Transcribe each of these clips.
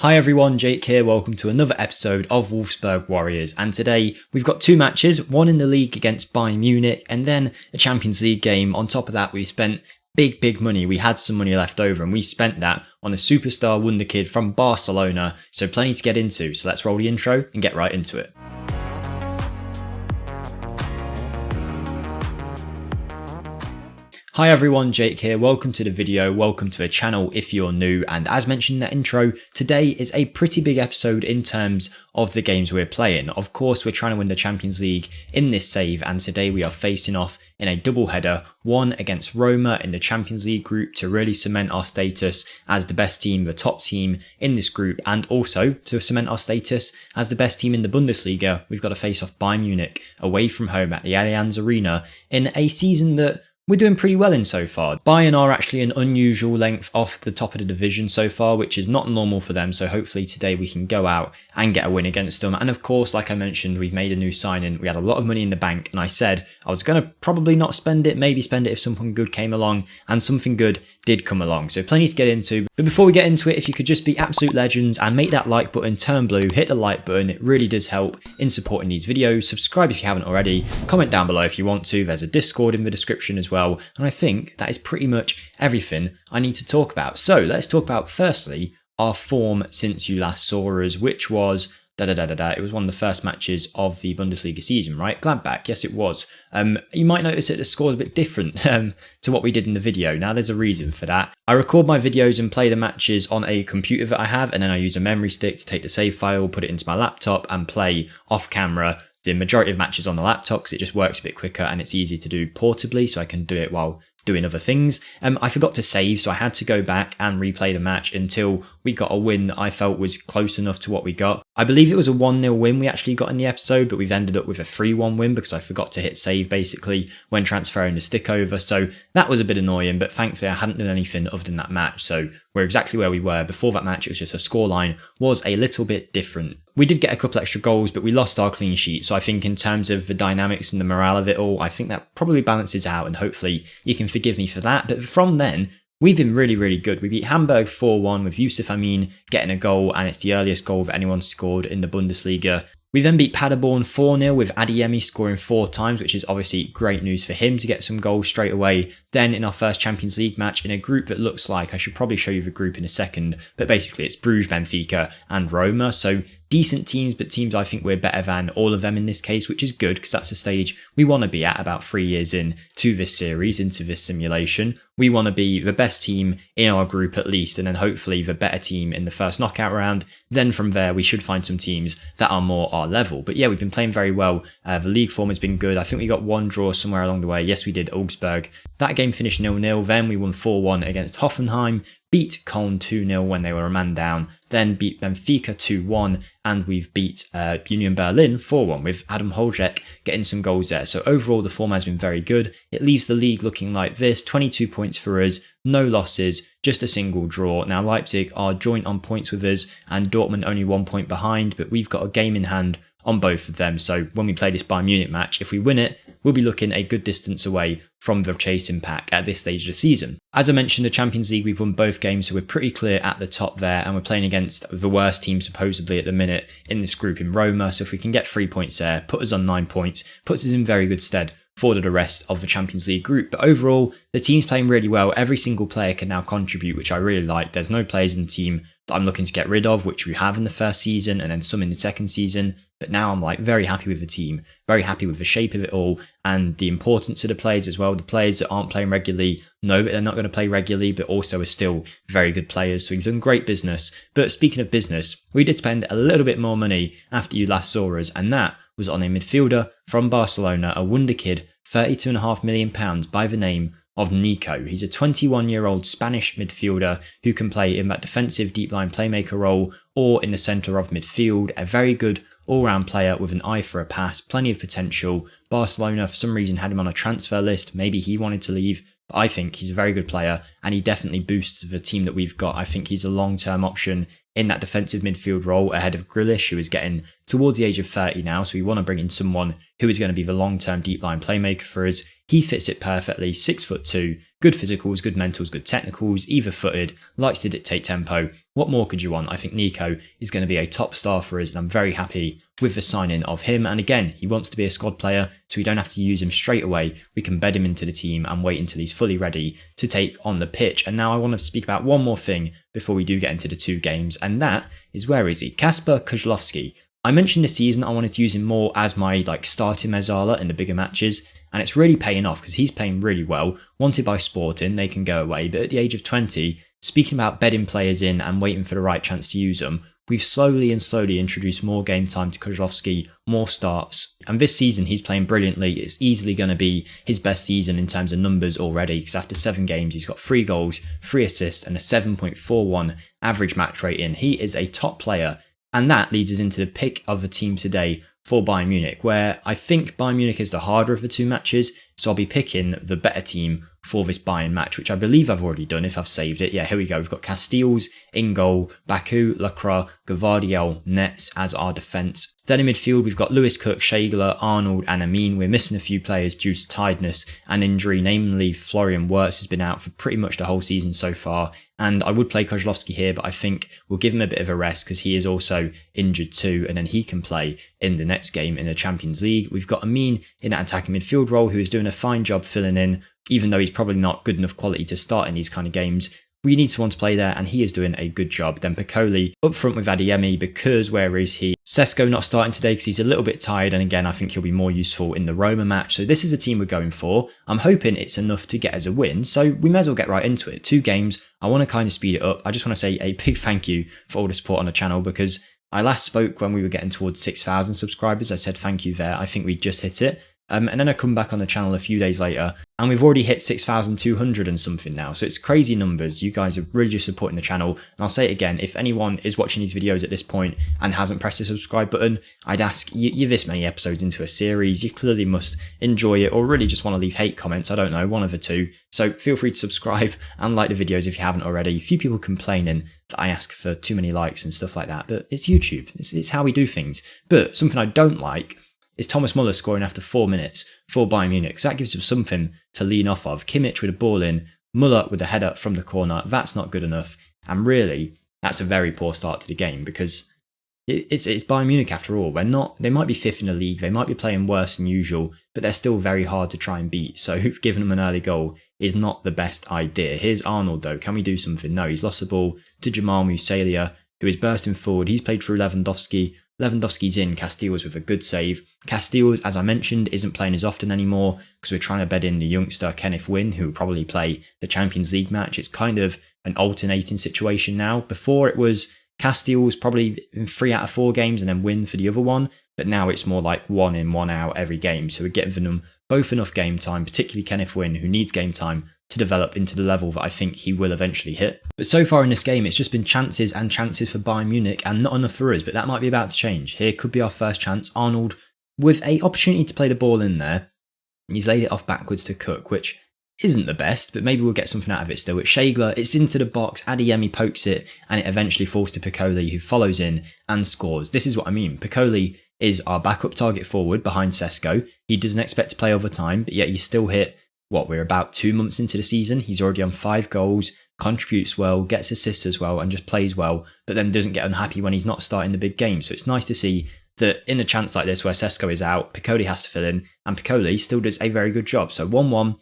Hi everyone, Jake here, welcome to another episode of Wolfsburg Warriors, and today we've got two matches, one in the league against Bayern Munich and then a Champions League game. On top of that, we spent big money. We had some money left over and we spent that on a superstar wonderkid from Barcelona, so plenty to get into. So let's roll the intro and get right into it. Hi everyone, Jake here, welcome to the video, welcome to the channel if you're new, and as mentioned in that intro, today is a pretty big episode in terms of the games we're playing. Of course, we're trying to win the Champions League in this save, and today we are facing off in a double header, one against Roma in the Champions League group to really cement our status as the best team, the top team in this group, and also to cement our status as the best team in the Bundesliga. We've got to face off Bayern Munich away from home at the Allianz Arena in a season that we're doing pretty well in so far. Bayern are actually an unusual length off the top of the division so far, which is not normal for them. So hopefully today we can go out and get a win against them. And of course, like I mentioned, we've made a new signing. We had a lot of money in the bank and I said I was going to probably not spend it, maybe spend it if something good came along, and something good did come along. So plenty to get into. But before we get into it, if you could just be absolute legends and make that like button turn blue, hit the like button. It really does help in supporting these videos. Subscribe if you haven't already. Comment down below if you want to. There's a Discord in the description as well. And I think that is pretty much everything I need to talk about. So let's talk about firstly our form since you last saw us, which was it was one of the first matches of the Bundesliga season, right? Gladbach, yes it was. You might notice that the score is a bit different to what we did in the video. Now there's a reason for that. I record my videos and play the matches on a computer that I have, and then I use a memory stick to take the save file, put it into my laptop and play off camera the majority of matches on the laptop because it just works a bit quicker and it's easy to do portably, so I can do it while doing other things. I forgot to save, so I had to go back and replay the match until we got a win that I felt was close enough to what we got. I believe it was a 1-0 win we actually got in the episode, but we've ended up with a 3-1 win because I forgot to hit save basically when transferring the stick over. So that was a bit annoying, but thankfully I hadn't done anything other than that match. So we're exactly where we were before that match. It was just a scoreline was a little bit different. We did get a couple extra goals, but we lost our clean sheet. So I think in terms of the dynamics and the morale of it all, I think that probably balances out, and hopefully you can forgive me for that. But from then, we've been really good. We beat Hamburg 4-1 with Yusuf Amin getting a goal, and it's the earliest goal that anyone scored in the Bundesliga. We then beat Paderborn 4-0 with Adeyemi scoring 4 times, which is obviously great news for him to get some goals straight away. Then in our first Champions League match in a group that looks like, I should probably show you the group in a second, but basically it's Bruges, Benfica and Roma. So decent teams, but teams I think we're better than all of them in this case, which is good because that's a stage we want to be at about 3 years in to this series, into this simulation. We want to be the best team in our group at least, and then hopefully the better team in the first knockout round. Then from there, we should find some teams that are more our level. But yeah, we've been playing very well. The league form has been good. I think we got one draw somewhere along the way. Yes, we did, Augsburg. That game finished 0-0. Then we won 4-1 against Hoffenheim. Beat Köln 2-0 when they were a man down, then beat Benfica 2-1, and we've beat Union Berlin 4-1 with Adam Holzek getting some goals there. So overall, the form has been very good. It leaves the league looking like this: 22 points for us, no losses, just a single draw. Now Leipzig are joint on points with us, and Dortmund only 1 point behind, but we've got a game in hand on both of them. So when we play this Bayern Munich match, if we win it, we'll be looking a good distance away from the chasing pack at this stage of the season. As I mentioned, the Champions League, we've won both games, so we're pretty clear at the top there, and we're playing against the worst team supposedly at the minute in this group in Roma. So if we can get 3 points there, put us on 9 points, puts us in very good stead for the rest of the Champions League group. But overall, the team's playing really well. Every single player can now contribute, which I really like. There's no players in the team that I'm looking to get rid of, which we have in the first season and then some in the second season. But now I'm like very happy with the team, very happy with the shape of it all and the importance of the players as well. The players that aren't playing regularly know that they're not going to play regularly, but also are still very good players. So we've done great business. But speaking of business, we did spend a little bit more money after you last saw us, and that was on a midfielder from Barcelona, a wonderkid, £32.5 million by the name of Nico. He's a 21-year-old Spanish midfielder who can play in that defensive deep line playmaker role or in the centre of midfield. A very good all-round player with an eye for a pass, plenty of potential. Barcelona for some reason had him on a transfer list. Maybe he wanted to leave, but I think he's a very good player and he definitely boosts the team that we've got. I think he's a long-term option in that defensive midfield role ahead of Grealish, who is getting towards the age of 30 now. So we want to bring in someone who is going to be the long-term deep line playmaker for us. He fits it perfectly, 6'2", Good physicals, good mentals, good technicals, either-footed, likes to dictate tempo. What more could you want? I think Nico is going to be a top star for us, and I'm very happy with the signing of him. And again, he wants to be a squad player, so we don't have to use him straight away. We can bed him into the team and wait until he's fully ready to take on the pitch. And now I want to speak about one more thing before we do get into the 2 games, and that is, where is he? Kasper Kozlowski. I mentioned this season I wanted to use him more as my starting mezzala in the bigger matches, and it's really paying off because he's playing really well. Wanted by Sporting, they can go away, but at the age of 20, speaking about bedding players in and waiting for the right chance to use them, we've slowly introduced more game time to Kozlowski, more starts, and this season he's playing brilliantly. It's easily going to be his best season in terms of numbers already, because after 7 games he's got 3 goals, 3 assists and a 7.41 average match rating. He is a top player. And that leads us into the pick of the team today for Bayern Munich, where I think Bayern Munich is the harder of the 2 matches, so I'll be picking the better team for this Bayern match, which I believe I've already done if I've saved it. Yeah, here we go. We've got Castells in goal, Baku, Lacroix, Gavardiol, Nets as our defence. Then in midfield, we've got Lewis Cook, Schägler, Arnold and Amin. We're missing a few players due to tiredness and injury, namely Florian Wirtz has been out for pretty much the whole season so far. And I would play Kozlowski here, but I think we'll give him a bit of a rest because he is also injured too, and then he can play in the next game in the Champions League. We've got Amin in that attacking midfield role, who is doing a fine job filling in, even though he's probably not good enough quality to start in these kind of games. We need someone to play there, and he is doing a good job. Then Piccoli up front with Adeyemi, because where is he? Sesko not starting today because he's a little bit tired, and again I think he'll be more useful in the Roma match. So this is a team we're going for. I'm hoping it's enough to get us a win, so we may as well get right into it. 2 games, I want to kind of speed it up. I just want to say a big thank you for all the support on the channel, because I last spoke when we were getting towards 6,000 subscribers. I said thank you there. I think we just hit it. And then I come back on the channel a few days later and we've already hit 6,200 and something now. So it's crazy numbers. You guys are really just supporting the channel. And I'll say it again, if anyone is watching these videos at this point and hasn't pressed the subscribe button, I'd ask, you're this many episodes into a series, you clearly must enjoy it or really just want to leave hate comments. I don't know, one of the two. So feel free to subscribe and like the videos if you haven't already. A few people complaining that I ask for too many likes and stuff like that, but it's YouTube. It's how we do things. But something I don't like is Thomas Muller scoring after 4 minutes for Bayern Munich. So that gives them something to lean off of. Kimmich with a ball in, Muller with a header from the corner. That's not good enough. And really, that's a very poor start to the game because it's Bayern Munich after all. They might be 5th in the league. They might be playing worse than usual, but they're still very hard to try and beat. So giving them an early goal is not the best idea. Here's Arnold though. Can we do something? No, he's lost the ball to Jamal Musiala, who is bursting forward. He's played through Lewandowski. Lewandowski's in, Castells with a good save. Castells, as I mentioned, isn't playing as often anymore because we're trying to bed in the youngster Kenneth Wynn, who will probably play the Champions League match. It's kind of an alternating situation now. Before it was Castells probably in 3 out of 4 games and then Wynn for the other one, but now it's more like 1 in, 1 out every game. So we're giving them both enough game time, particularly Kenneth Wynn, who needs game time to develop into the level that I think he will eventually hit. But so far in this game, it's just been chances and chances for Bayern Munich and not enough for us, but that might be about to change. Here could be our first chance. Arnold with an opportunity to play the ball in there. He's laid it off backwards to Cook, which isn't the best, but maybe we'll get something out of it still. It's Schägler, it's into the box, Adeyemi pokes it, and it eventually falls to Piccoli, who follows in and scores. This is what I mean. Piccoli is our backup target forward behind Sesko. He doesn't expect to play over time, but yet he's still hit we're about 2 months into the season. He's already on 5 goals, contributes well, gets assists as well, and just plays well, but then doesn't get unhappy when he's not starting the big game. So it's nice to see that in a chance like this where Sesko is out, Piccoli has to fill in, and Piccoli still does a very good job. So 1-1,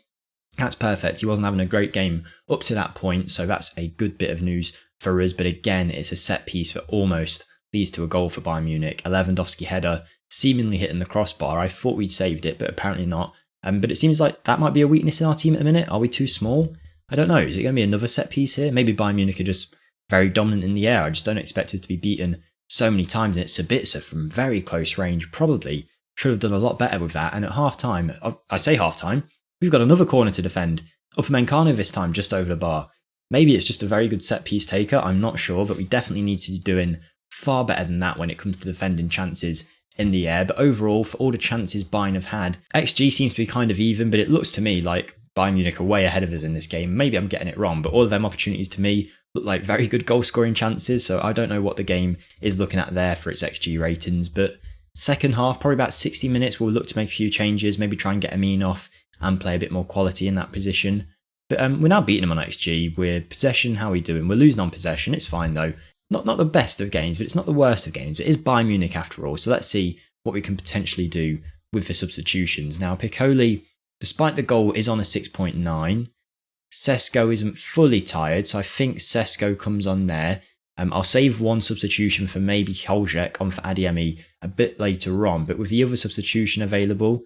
that's perfect. He wasn't having a great game up to that point, so that's a good bit of news for us. But again, it's a set piece that almost leads to a goal for Bayern Munich. A Lewandowski header, seemingly hitting the crossbar. I thought we'd saved it, but apparently not. But it seems like that might be a weakness in our team at the minute. Are we too small? I don't know. Is it going to be another set piece here? Maybe Bayern Munich are just very dominant in the air. I just don't expect us to be beaten so many times. And it's Sabitzer from very close range. Probably should have done a lot better with that. And at half time, I say half time, we've got another corner to defend. Upamecano this time just over the bar. Maybe it's just a very good set piece taker. I'm not sure, but we definitely need to be doing far better than that when it comes to defending chances in the air. But overall, for all the chances Bayern have had, XG seems to be kind of even, but it looks to me like Bayern Munich are way ahead of us in this game. Maybe I'm getting it wrong, but all of them opportunities to me look like very good goal scoring chances. So I don't know what the game is looking at there for its XG ratings, but second half, probably about 60 minutes, we'll look to make a few changes, maybe try and get Amin off and play a bit more quality in that position. But we're now beating them on XG. We're possession, how are we doing? We're losing on possession. It's fine though. Not the best of games, but it's not the worst of games. It is Bayern Munich after all. So let's see what we can potentially do with the substitutions. Now, Piccoli, despite the goal, is on a 6.9. Sesko isn't fully tired, so I think Sesko comes on there. I'll save one substitution for maybe Holjek on for Adeyemi a bit later on. But with the other substitution available,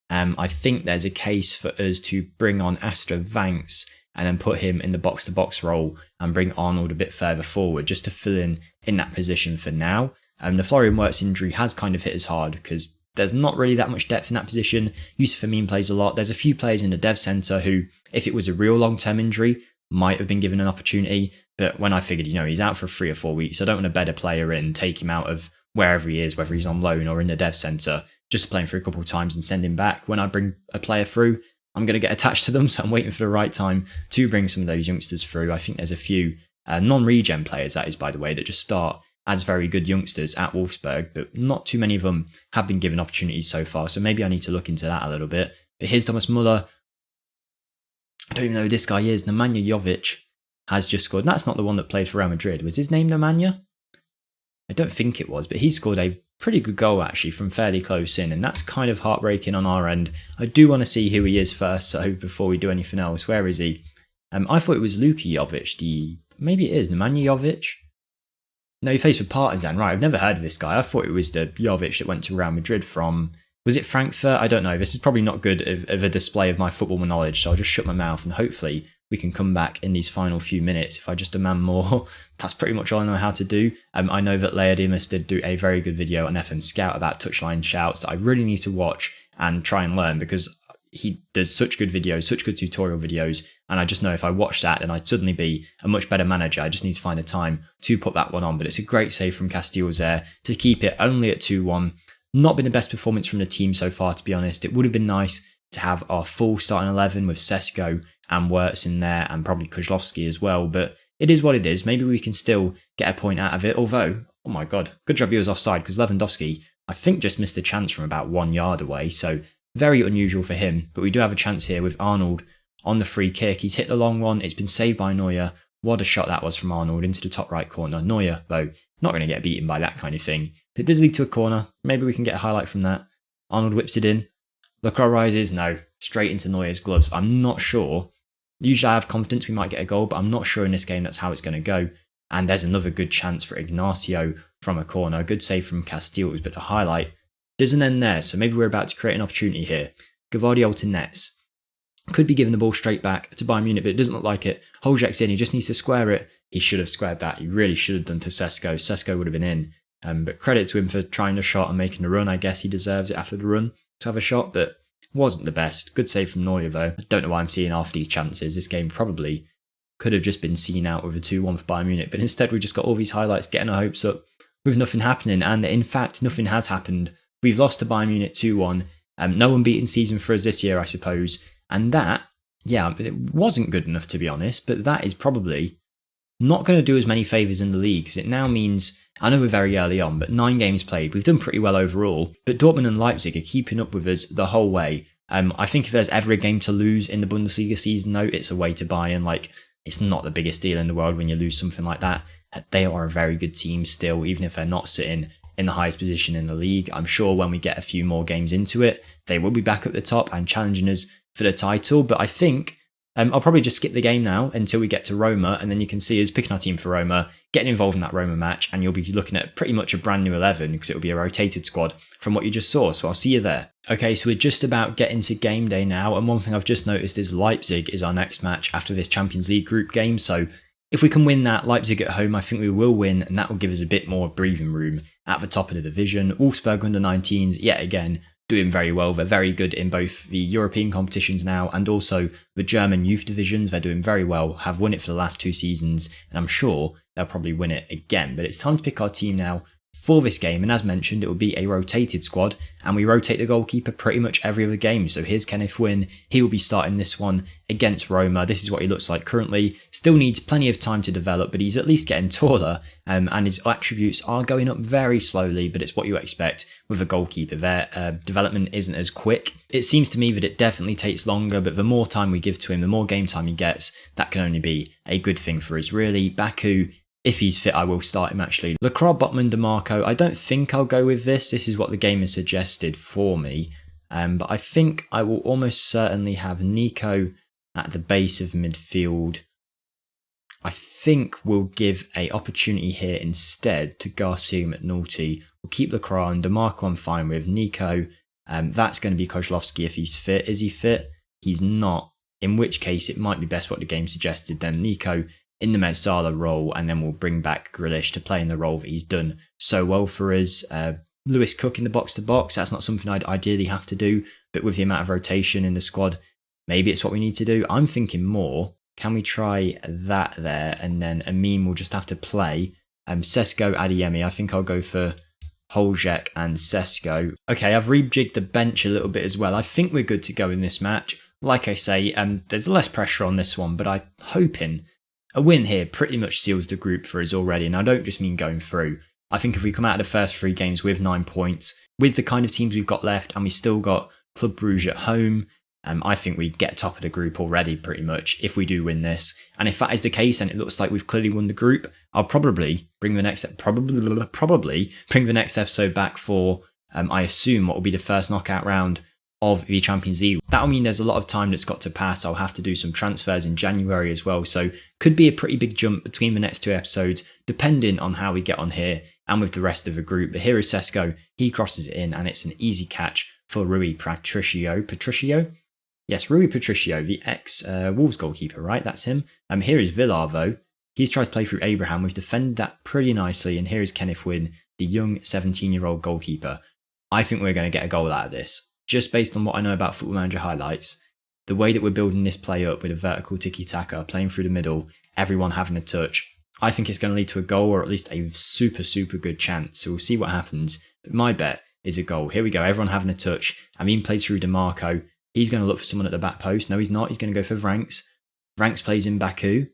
I think there's a case for us to bring on Astra Vanks and then put him in the box-to-box role and bring Arnold a bit further forward just to fill in that position for now. The Florian Wirtz injury has kind of hit us hard because there's not really that much depth in that position. Yusuf Amin plays a lot. There's a few players in the dev centre who, if it was a real long-term injury, might have been given an opportunity. But when I figured, he's out for 3 or 4 weeks, I don't want to bed a player in, take him out of wherever he is, whether he's on loan or in the dev centre, just to play him for a couple of times and send him back. When I bring a player through, I'm going to get attached to them, so I'm waiting for the right time to bring some of those youngsters through. I think there's a few non-regen players, that is, by the way, that just start as very good youngsters at Wolfsburg, but not too many of them have been given opportunities so far, so maybe I need to look into that a little bit. But here's Thomas Muller. I don't even know who this guy is. Nemanja Jovic has just scored. That's not the one that played for Real Madrid. Was his name Nemanja? I don't think it was, but he scored a pretty good goal actually from fairly close in, and that's kind of heartbreaking on our end. I do want to see who he is first, so before we do anything else. Where is he? I thought it was Luka Jovic. Maybe it is Nemanja Jovic. No, he plays for Partizan. Right, I've never heard of this guy. I thought it was the Jovic that went to Real Madrid from... Was it Frankfurt? I don't know. This is probably not good of a display of my football knowledge, so I'll just shut my mouth and hopefully we can come back in these final few minutes. If I just demand more, that's pretty much all I know how to do. I know that Lea Dimas did do a very good video on FM Scout about touchline shouts that I really need to watch and try and learn, because he does such good videos, such good tutorial videos, and I just know if I watch that, then I'd suddenly be a much better manager. I just need to find the time to put that one on. But it's a great save from Castiles there to keep it only at 2-1. Not been the best performance from the team so far, to be honest. It would have been nice to have our full starting 11 with Sesko and Wirtz in there and probably Kozlowski as well, but it is what it is. Maybe we can still get a point out of it, although, oh my god, good job he was offside, because Lewandowski, I think, just missed a chance from about 1 yard away, so very unusual for him. But we do have a chance here with Arnold on the free kick. He's hit the long one, it's been saved by Neuer. What a shot that was from Arnold into the top right corner. Neuer, though, not going to get beaten by that kind of thing. It does lead to a corner. Maybe we can get a highlight from that. Arnold whips it in. Lacroix rises. No, straight into Neuer's gloves. I'm not sure. Usually I have confidence we might get a goal, but I'm not sure in this game that's how it's going to go. And there's another good chance for Ignacio from a corner. Good save from Castiles, but the highlight doesn't end there. So maybe we're about to create an opportunity here. Gavardiol to Nets. Could be giving the ball straight back to Bayern Munich, but it doesn't look like it. Holjek's in. He just needs to square it. He should have squared that. He really should have done to Sesko. Sesko would have been in. But credit to him for trying the shot and making the run. I guess he deserves it after the run to have a shot, but wasn't the best. Good save from Neuer though. I don't know why I'm seeing half these chances. This game probably could have just been seen out with a 2-1 for Bayern Munich, but instead we just got all these highlights getting our hopes up with nothing happening, and in fact nothing has happened. We've lost to Bayern Munich 2-1. No unbeaten season for us this year, I suppose, and that, yeah, it wasn't good enough to be honest, but that is probably not going to do as many favours in the league, because it now means, I know we're very early on, but 9 games played, we've done pretty well overall, but Dortmund and Leipzig are keeping up with us the whole way. I think if there's ever a game to lose in the Bundesliga season though, it's away to Bayern. Like, it's not the biggest deal in the world when you lose something like that. They are a very good team still, even if they're not sitting in the highest position in the league. I'm sure when we get a few more games into it, they will be back at the top and challenging us for the title, but I think I'll probably just skip the game now until we get to Roma, and then you can see us picking our team for Roma, getting involved in that Roma match, and you'll be looking at pretty much a brand new 11 because it will be a rotated squad from what you just saw, so I'll see you there. Okay, so we're just about getting to game day now, and one thing I've just noticed is Leipzig is our next match after this Champions League group game, so if we can win that, Leipzig at home, I think we will win, and that will give us a bit more breathing room at the top of the division. Wolfsburg under 19s, yet again, doing very well. They're very good in both the European competitions now and also the German youth divisions. They're doing very well, have won it for the last 2 seasons, and I'm sure they'll probably win it again. But it's time to pick our team now for this game, and as mentioned, it will be a rotated squad, and we rotate the goalkeeper pretty much every other game. So here's Kenneth Wynn, he will be starting this one against Roma. This is what he looks like currently. Still needs plenty of time to develop, but he's at least getting taller, and his attributes are going up very slowly, but it's what you expect with a goalkeeper. Their development isn't as quick. It seems to me that it definitely takes longer, but the more time we give to him, the more game time he gets, that can only be a good thing for us, really. Baku, if he's fit, I will start him actually. Lacroix, Botman, DeMarco. I don't think I'll go with this. This is what the game has suggested for me. But I think I will almost certainly have Nico at the base of midfield. I think we'll give an opportunity here instead to Garcia McNulty. We'll keep Lacroix and DeMarco I'm fine with. Nico, that's going to be Kozlowski if he's fit. Is he fit? He's not. In which case, it might be best what the game suggested then. Nico in the Mezzala role, and then we'll bring back Grealish to play in the role that he's done so well for us. Lewis Cook in the box-to-box, that's not something I'd ideally have to do, but with the amount of rotation in the squad, maybe it's what we need to do. I'm thinking more, can we try that there, and then Amin will just have to play. Sesko, Adeyemi, I think I'll go for Holjek and Sesko. Okay, I've rejigged the bench a little bit as well. I think we're good to go in this match. Like I say, there's less pressure on this one, but I'm hoping a win here pretty much seals the group for us already, and I don't just mean going through. I think if we come out of the first 3 games with 9 points, with the kind of teams we've got left, and we still got Club Brugge at home, I think we get top of the group already pretty much if we do win this. And if that is the case, and it looks like we've clearly won the group, I'll probably bring the next bring the next episode back for I assume what will be the first knockout round of the Champions League. That'll mean there's a lot of time that's got to pass. I'll have to do some transfers in January as well, so could be a pretty big jump between the next 2 episodes depending on how we get on here and with the rest of the group. But here is Sesko, he crosses it in and it's an easy catch for Rui Patricio? Yes, Rui Patricio, the ex-Wolves goalkeeper, right? That's him. Here is Villar though. He's tried to play through Abraham. We've defended that pretty nicely, and here is Kenneth Wynn, the young 17-year-old goalkeeper. I think we're going to get a goal out of this. Just based on what I know about Football Manager highlights, the way that we're building this play up with a vertical tiki-taka, playing through the middle, everyone having a touch, I think it's going to lead to a goal, or at least a super, super good chance. So we'll see what happens. But my bet is a goal. Here we go, everyone having a touch. Amin plays through DeMarco. He's going to look for someone at the back post. No, he's not. He's going to go for Vranks. Vranks plays in Baku.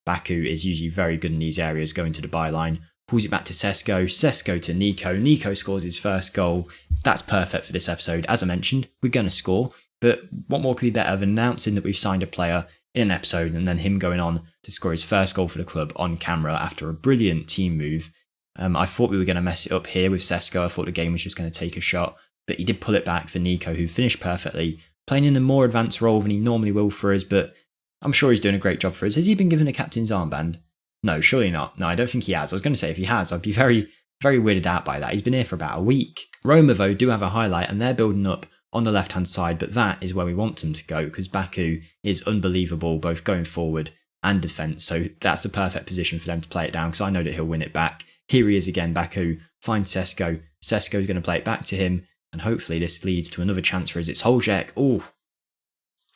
Baku is usually very good in these areas, going to the byline. Pulls it back to Sesko. Sesko to Nico. Nico scores his first goal. That's perfect for this episode. As I mentioned, we're going to score. But what more could be better than announcing that we've signed a player in an episode and then him going on to score his first goal for the club on camera after a brilliant team move. I thought we were going to mess it up here with Sesko. I thought the game was just going to take a shot. But he did pull it back for Nico, who finished perfectly, playing in a more advanced role than he normally will for us. But I'm sure he's doing a great job for us. Has he been given a captain's armband? No, surely not. No, I don't think he has. I was going to say if he has, I'd be very, very weirded out by that. He's been here for about a week. Roma, though, do have a highlight, and they're building up on the left-hand side, but that is where we want them to go because Baku is unbelievable, both going forward and defence. So that's the perfect position for them to play it down because I know that he'll win it back. Here he is again, Baku finds Sesko. Sesko's going to play it back to him, and hopefully this leads to another chance for us. It's Holjek. Oh,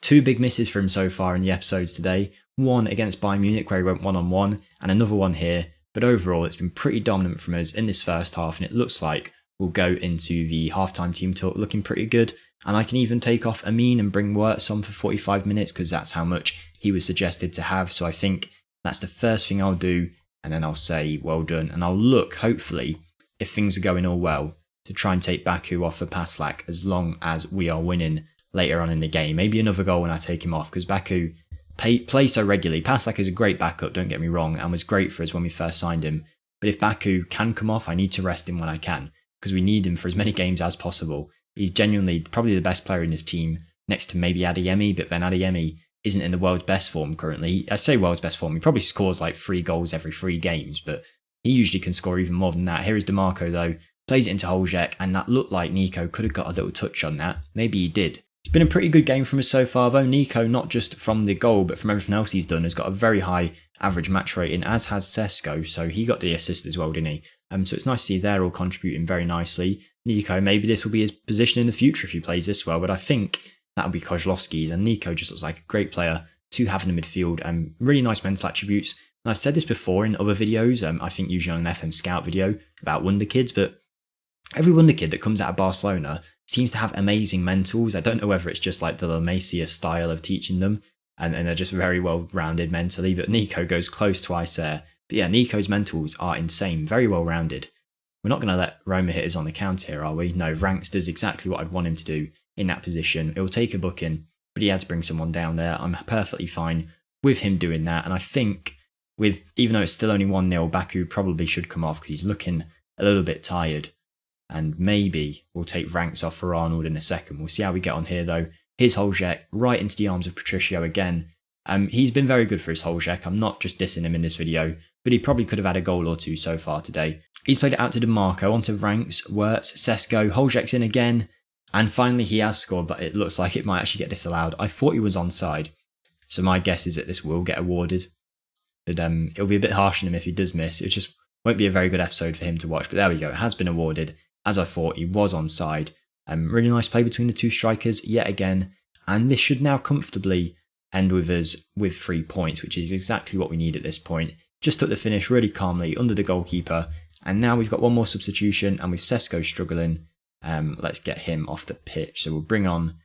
2 big misses for him so far in the episodes today. One against Bayern Munich where he went one-on-one, and another one here. But overall, it's been pretty dominant from us in this first half, and it looks like we'll go into the halftime team talk looking pretty good. And I can even take off Amin and bring Wirtz on for 45 minutes because that's how much he was suggested to have. So I think that's the first thing I'll do, and then I'll say well done. And I'll look, hopefully, if things are going all well, to try and take Baku off for Paslak as long as we are winning later on in the game. Maybe another goal when I take him off because Baku plays so regularly. Paslak is a great backup, don't get me wrong, and was great for us when we first signed him. But if Baku can come off, I need to rest him when I can because we need him for as many games as possible. He's genuinely probably the best player in his team, next to maybe Adeyemi, but then Adeyemi isn't in the world's best form currently. I say world's best form, he probably scores like 3 goals every 3 games, but he usually can score even more than that. Here is DeMarco though, plays it into Holjek, and that looked like Nico could have got a little touch on that. Maybe he did. It's been a pretty good game from us so far though. Nico, not just from the goal, but from everything else he's done, has got a very high average match rating, as has Sesko, so he got the assist as well, didn't he? So it's nice to see they're all contributing very nicely. Nico, maybe this will be his position in the future if he plays this well, but I think that'll be Kozlowski's, and Nico just looks like a great player to have in the midfield. Really nice mental attributes. And I've said this before in other videos, I think usually on an FM Scout video about Wonderkids, but every Wonderkid that comes out of Barcelona seems to have amazing mentals. I don't know whether it's just like the La Masia style of teaching them, and they're just very well rounded mentally, but Nico goes close twice there. But yeah, Nico's mentals are insane, very well rounded. We're not going to let Roma hit us on the counter here, are we? No, Ranks does exactly what I'd want him to do in that position. It will take a booking, but he had to bring someone down there. I'm perfectly fine with him doing that, and I think even though it's still only 1-0, Baku probably should come off because he's looking a little bit tired. And maybe we'll take Ranks off for Arnold in a second. We'll see how we get on here though. Here's Holzek right into the arms of Patricio again. He's been very good for his Holzek. I'm not just dissing him in this video, but he probably could have had a goal or two so far today. He's played it out to DeMarco, onto Ranks, Wirtz, Sesko, Holzek's in again. And finally he has scored, but it looks like it might actually get disallowed. I thought he was onside. So my guess is that this will get awarded. But it'll be a bit harsh on him if he does miss. It just won't be a very good episode for him to watch. But there we go. It has been awarded. As I thought, he was onside. Really nice play between the two strikers yet again. And this should now comfortably end with us with 3 points, which is exactly what we need at this point. Just took the finish really calmly under the goalkeeper. And now we've got one more substitution, and with Sesko struggling, let's get him off the pitch. So we'll bring on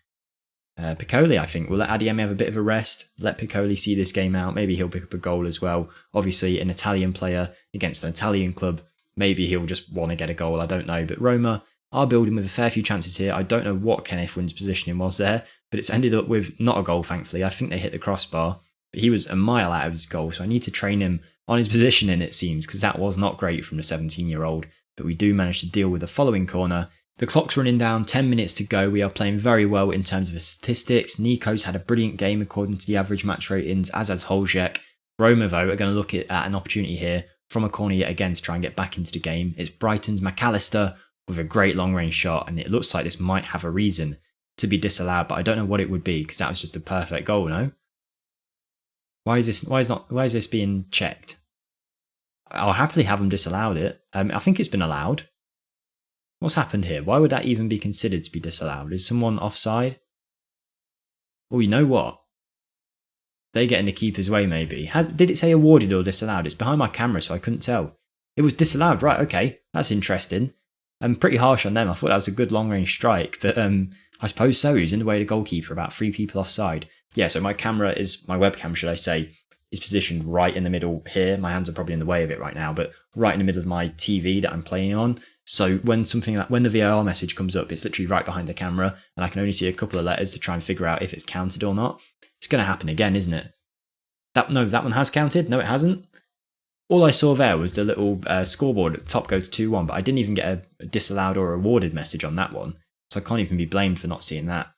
Piccoli, I think. We'll let Adiemi have a bit of a rest, let Piccoli see this game out. Maybe he'll pick up a goal as well. Obviously, an Italian player against an Italian club. Maybe he'll just want to get a goal, I don't know. But Roma are building with a fair few chances here. I don't know what Kenneth Wynn's positioning was there, but it's ended up with not a goal, thankfully. I think they hit the crossbar, but he was a mile out of his goal, so I need to train him on his positioning, it seems, because that was not great from the 17-year-old. But we do manage to deal with the following corner. The clock's running down, 10 minutes to go. We are playing very well in terms of the statistics. Nico's had a brilliant game according to the average match ratings, as has Holzek. Roma, though, are going to look at an opportunity here from a corner yet again to try and get back into the game. It's Brighton's McAllister with a great long-range shot, and it looks like this might have a reason to be disallowed, but I don't know what it would be because that was just a perfect goal, no? Why is this being checked? I'll happily have them disallowed it. I think it's been allowed. What's happened here? Why would that even be considered to be disallowed? Is someone offside? Oh, you know what? They get in the keeper's way, maybe. Did it say awarded or disallowed? It's behind my camera, so I couldn't tell. It was disallowed, right? Okay, that's interesting. Pretty harsh on them. I thought that was a good long-range strike, but I suppose so. He's in the way of the goalkeeper, about 3 people offside. Yeah, so my webcam, should I say, is positioned right in the middle here. My hands are probably in the way of it right now, but right in the middle of my TV that I'm playing on. So when the VAR message comes up, it's literally right behind the camera, and I can only see a couple of letters to try and figure out if it's counted or not. It's going to happen again, isn't it? That one has counted. No, it hasn't. All I saw there was the little scoreboard at the top go to 2-1, but I didn't even get a disallowed or awarded message on that one. So I can't even be blamed for not seeing that.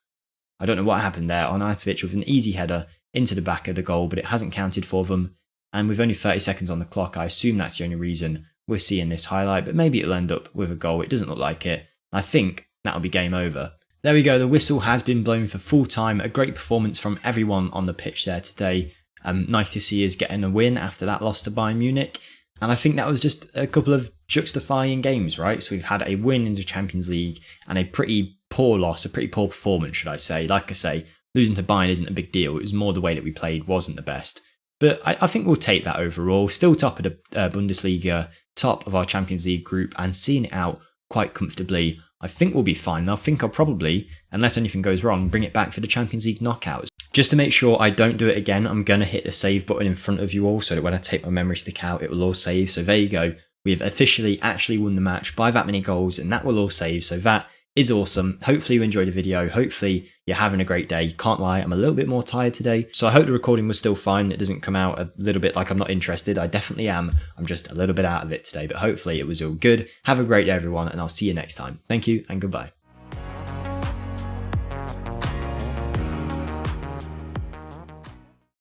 I don't know what happened there. Arnautovic with an easy header into the back of the goal, but it hasn't counted for them. And with only 30 seconds on the clock, I assume that's the only reason we're seeing this highlight, but maybe it'll end up with a goal. It doesn't look like it. I think that'll be game over. There we go. The whistle has been blown for full time. A great performance from everyone on the pitch there today. Nice to see us getting a win after that loss to Bayern Munich. And I think that was just a couple of juxtifying games, right? So we've had a win in the Champions League and a pretty poor loss, a pretty poor performance, should I say. Like I say, losing to Bayern isn't a big deal. It was more the way that we played wasn't the best. But I think we'll take that overall. Still top of the Bundesliga, top of our Champions League group, and seeing it out quite comfortably. I think we'll be fine. And I think I'll probably, unless anything goes wrong, bring it back for the Champions League knockouts. Just to make sure I don't do it again, I'm going to hit the save button in front of you all so that when I take my memory stick out, it will all save. So there you go. We've officially actually won the match by that many goals, and that will all save. So that is awesome. Hopefully you enjoyed the video. Hopefully you're having a great day. Can't lie, I'm a little bit more tired today. So I hope the recording was still fine. It doesn't come out a little bit like I'm not interested. I definitely am. I'm just a little bit out of it today, but hopefully it was all good. Have a great day, everyone, and I'll see you next time. Thank you and goodbye.